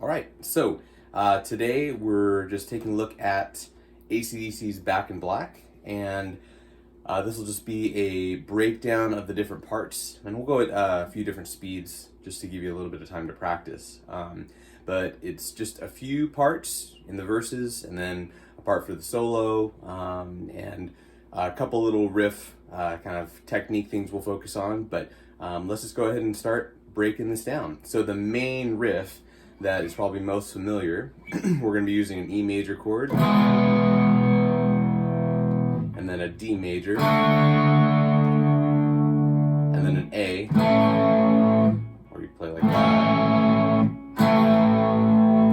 All right, so today we're just taking a look at ACDC's Back in Black, and this will just be a breakdown of the different parts, and we'll go at a few different speeds just to give you a little bit of time to practice. But it's just a few parts in the verses, and then a part for the solo, and a couple little riff kind of technique things we'll focus on. But let's just go ahead and start breaking this down. So the main riff that is probably most familiar, we're going to be using an E major chord, and then a D major, and then an A, or you play like that.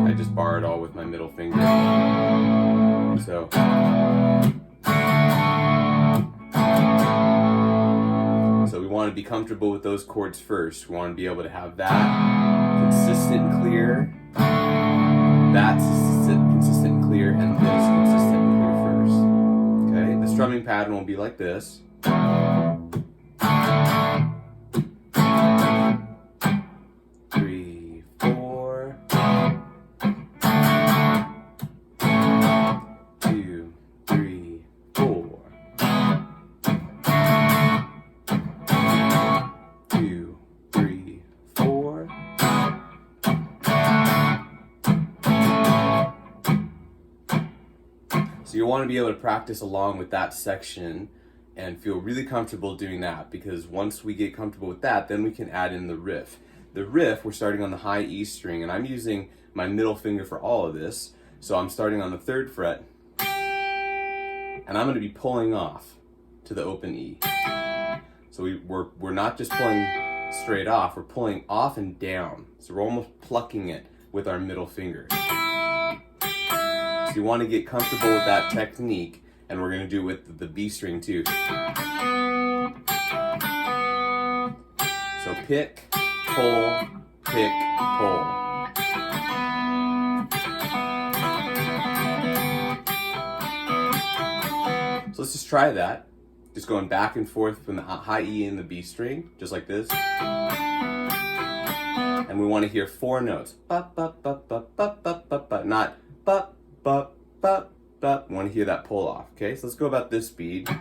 I just bar it all with my middle finger. So we want to be comfortable with those chords first. We want to be able to have that consistent and clear, that's consistent and clear, and this consistent and clear first. Okay, the strumming pattern will be like this. 3, 4. 2, 3, 4. 2, 3, 4. So you want to be able to practice along with that section and feel really comfortable doing that, because once we get comfortable with that, then we can add in the riff. The riff, we're starting on the high E string, and I'm using my middle finger for all of this. So I'm starting on the 3rd fret, and I'm going to be pulling off to the open E. So we're not just pulling straight off, we're pulling off and down. So we're almost plucking it with our middle finger. So you want to get comfortable with that technique, and we're going to do it with the B string too. So pick, pull, pick, pull. So let's just try that. Just going back and forth from the high E and the B string, just like this. And we want to hear 4 notes. Ba, ba, ba, ba, ba, ba, ba, ba. Not ba, ba, ba, ba. We want to hear that pull off. Okay, so let's go about this speed. So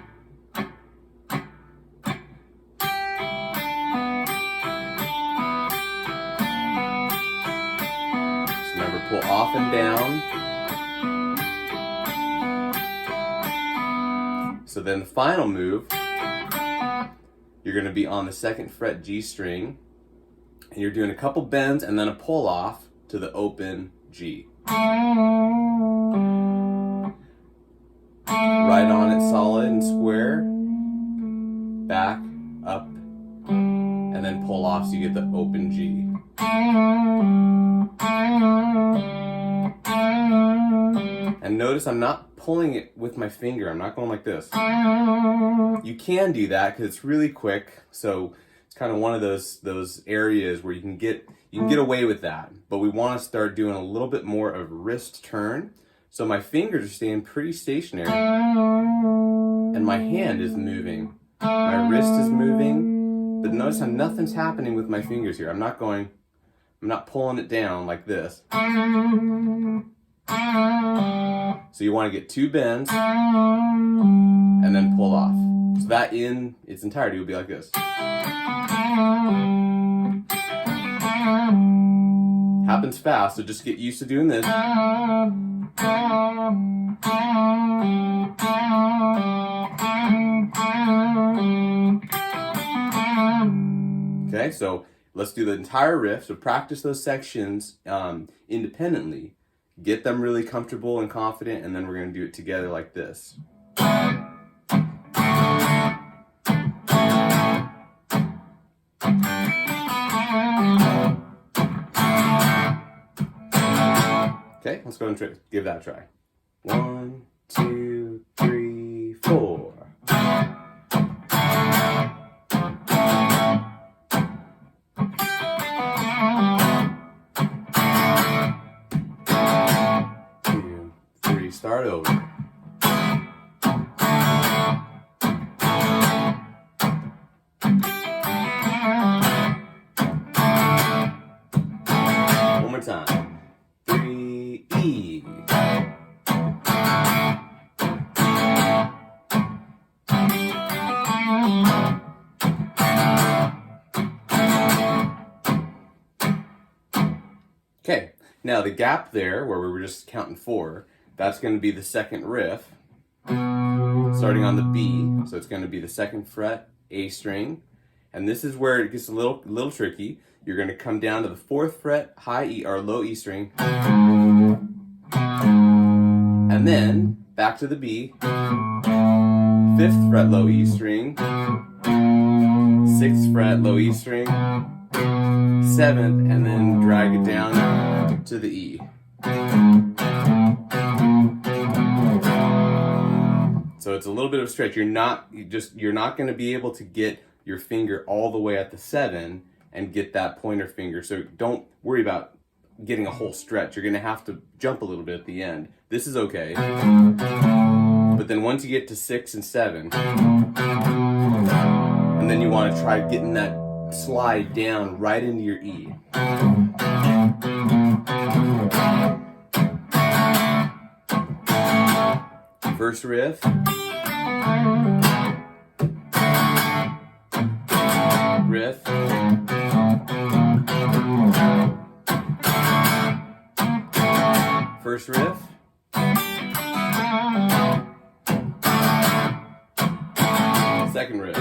remember, pull off and down. So then the final move, you're going to be on the 2nd fret G string, and you're doing a couple bends and then a pull off to the open G. Right on it solid and square, back, up, and then pull off so you get the open G. And notice I'm not pulling it with my finger. I'm not going like this. You can do that because it's really quick. So it's kind of one of those areas where you can get away with that. But we want to start doing a little bit more of wrist turn. So my fingers are staying pretty stationary, and my hand is moving. My wrist is moving, but notice how nothing's happening with my fingers here. I'm not pulling it down like this. So you want to get 2 bends and then pull off. So that in its entirety will be like this. Happens fast, so just get used to doing this. Okay, so let's do the entire riff. So practice those sections independently. Get them really comfortable and confident, and then we're going to do it together like this. Okay, let's go and give that a try. 1, 2, 3, 4. Start over. One more time. Now the gap there, where we were just counting 4, that's going to be the second riff, starting on the B. So it's going to be the 2nd fret, A string, and this is where it gets a little tricky. You're going to come down to the 4th fret, high E or low E string, and then back to the B, 5th fret, low E string, 6th fret, low E string, 7th, and then drag it down to the E. So it's a little bit of a stretch. You're not going to be able to get your finger all the way at the 7 and get that pointer finger. So don't worry about getting a whole stretch. You're going to have to jump a little bit at the end. This is okay. But then once you get to 6 and 7, and then you want to try getting that slide down right into your E. First riff. Riff. First riff. Second riff.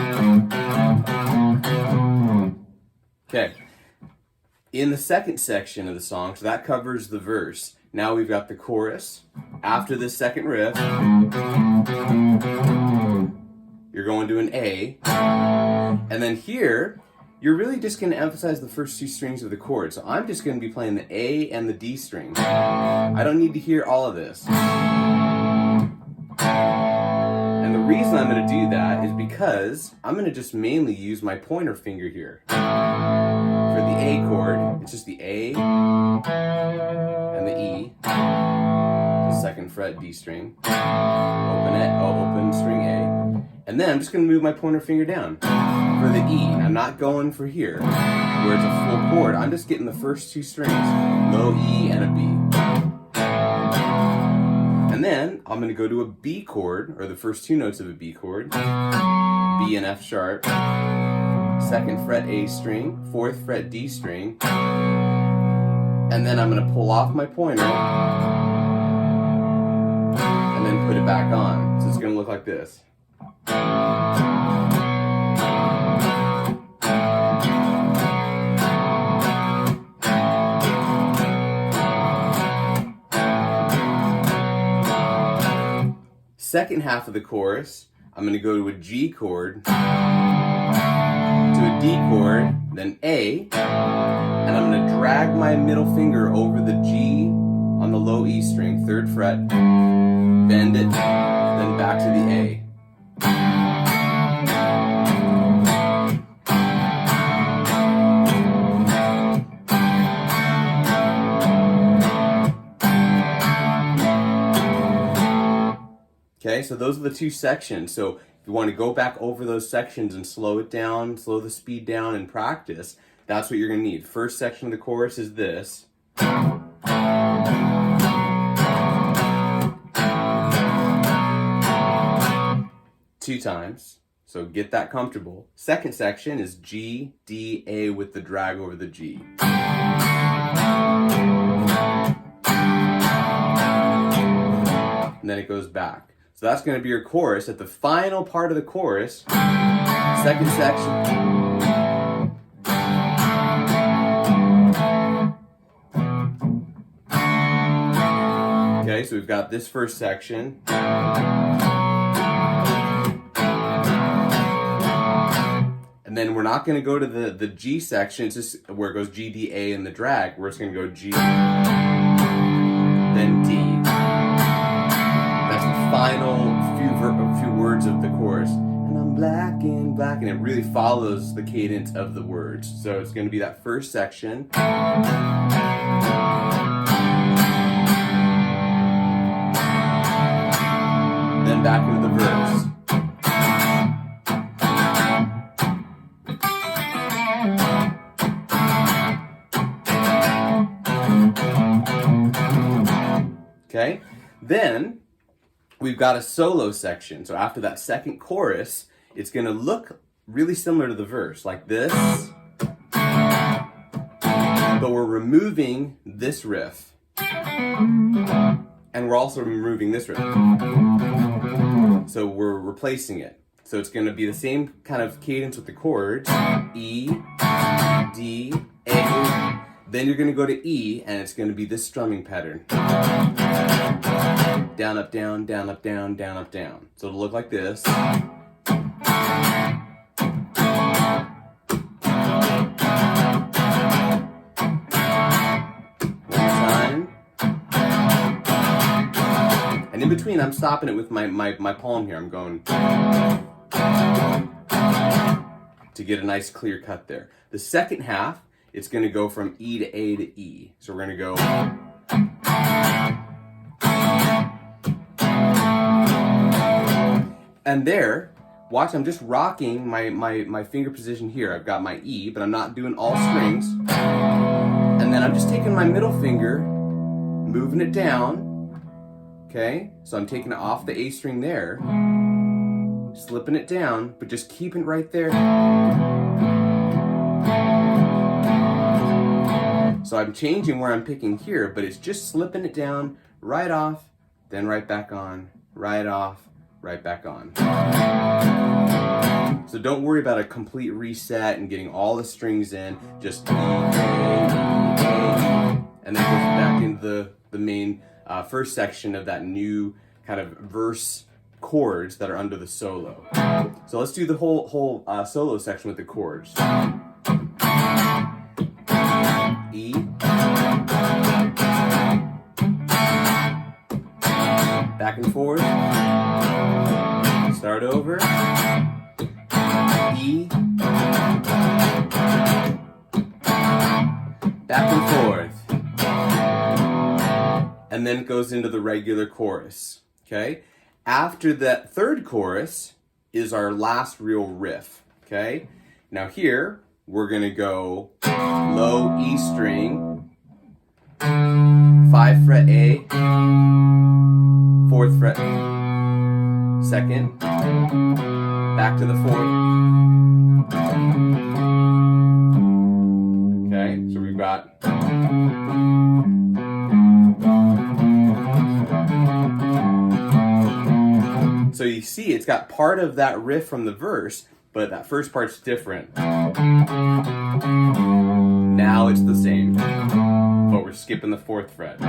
Okay. In the second section of the song, so that covers the verse. Now we've got the chorus. After this second riff, you're going to an A. And then here, you're really just going to emphasize the first 2 strings of the chord. So I'm just going to be playing the A and the D string. I don't need to hear all of this. And the reason I'm going to do that is because I'm going to just mainly use my pointer finger here. For the A chord, it's just the A and the E, the 2nd fret D string, open string A, and then I'm just going to move my pointer finger down for the E. I'm not going for here, where it's a full chord. I'm just getting the first 2 strings, low E and a B. And then I'm going to go to a B chord, or the first 2 notes of a B chord, B and F sharp, 2nd fret A string, 4th fret D string, and then I'm going to pull off my pointer and then put it back on. So it's going to look like this. Second half of the chorus, I'm going to go to a G chord, to a D chord, then A, and I'm going to drag my middle finger over the G on the low E string, 3rd fret, bend it, then back to the A. Okay, so those are the 2 sections. So if you want to go back over those sections and slow it down, slow the speed down and practice, that's what you're going to need. First section of the chorus is this. 2 times. So get that comfortable. Second section is G, D, A with the drag over the G. And then it goes back. So that's going to be your chorus. At the final part of the chorus, second section. Okay, so we've got this first section. And then we're not going to go to the G section. It's just where it goes G, D, A and the drag. We're just going to go G, then D. That's the final few words of the chorus. And I'm black, and it really follows the cadence of the words. So it's going to be that first section. Then back into the verse. Okay, then we've got a solo section. So after that second chorus, it's going to look really similar to the verse, like this. But we're removing this riff. And we're also removing this rhythm. So we're replacing it. So it's going to be the same kind of cadence with the chords. E, D, A. Then you're going to go to E, and it's going to be this strumming pattern. Down, up, down, down, up, down, down, up, down. So it'll look like this. And in between, I'm stopping it with my palm here. I'm going to get a nice clear cut there. The second half, it's going to go from E to A to E. So we're going to go. And there, watch, I'm just rocking my finger position here. I've got my E, but I'm not doing all strings. And then I'm just taking my middle finger, moving it down. Okay, so I'm taking it off the A string there, slipping it down, but just keeping it right there. So I'm changing where I'm picking here, but it's just slipping it down, right off, then right back on, right off, right back on. So don't worry about a complete reset and getting all the strings in, just E, A, and then goes back into the main first section of that new kind of verse chords that are under the solo. So let's do the whole solo section with the chords. E, back and forth, start over, E, back and forth. And then it goes into the regular chorus, okay? After that third chorus is our last real riff, okay? Now here, we're gonna go low E string, 5 fret A, 4th fret, 2nd, back to the 4th. Okay, so we've got so you see, it's got part of that riff from the verse, but that first part's different. Now it's the same, but we're skipping the 4th fret.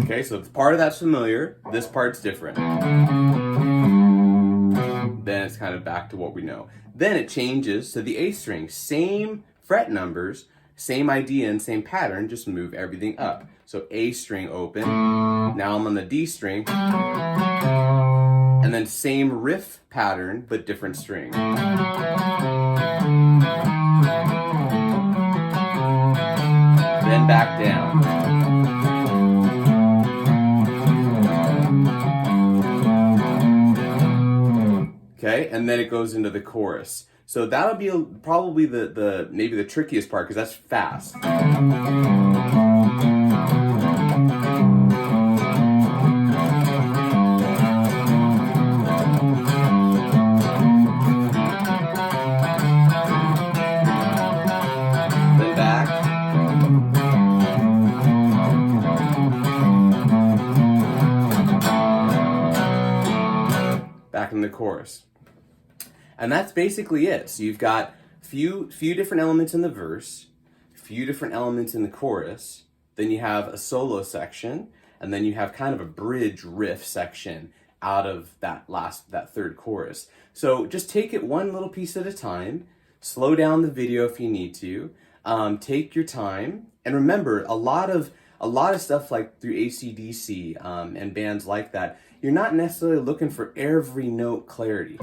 Okay, so if part of that's familiar, this part's different. Then it's kind of back to what we know. Then it changes to the A string. Same fret numbers, same idea and same pattern, just move everything up. So A string open, now I'm on the D string, and then same riff pattern, but different string. Then back down. Okay, and then it goes into the chorus. So that'll be probably maybe the trickiest part, because that's fast. Then back. Back in the chorus. And that's basically it. So you've got few different elements in the verse, few different elements in the chorus, then you have a solo section, and then you have kind of a bridge riff section out of that third chorus. So just take it one little piece at a time, slow down the video if you need to, take your time, and remember a lot of stuff like through ACDC and bands like that, you're not necessarily looking for every note clarity.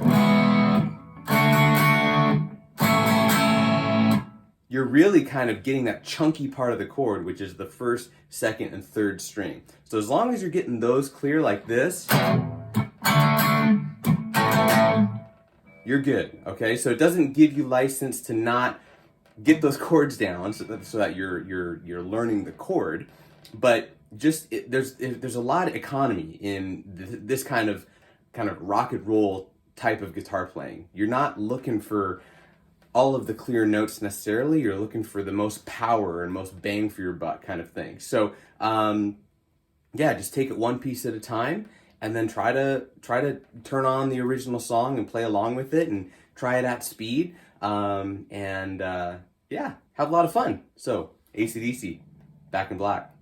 You're really kind of getting that chunky part of the chord, which is the first, second, and third string. So as long as you're getting those clear like this, you're good, okay? So it doesn't give you license to not get those chords down so that you're learning the chord, but there's a lot of economy in this kind of rock and roll type of guitar playing. You're not looking for all of the clear notes necessarily. You're looking for the most power and most bang for your buck kind of thing. So yeah, just take it one piece at a time, and then try to turn on the original song and play along with it, and try it at speed. Yeah, have a lot of fun. So ACDC, Back in Black.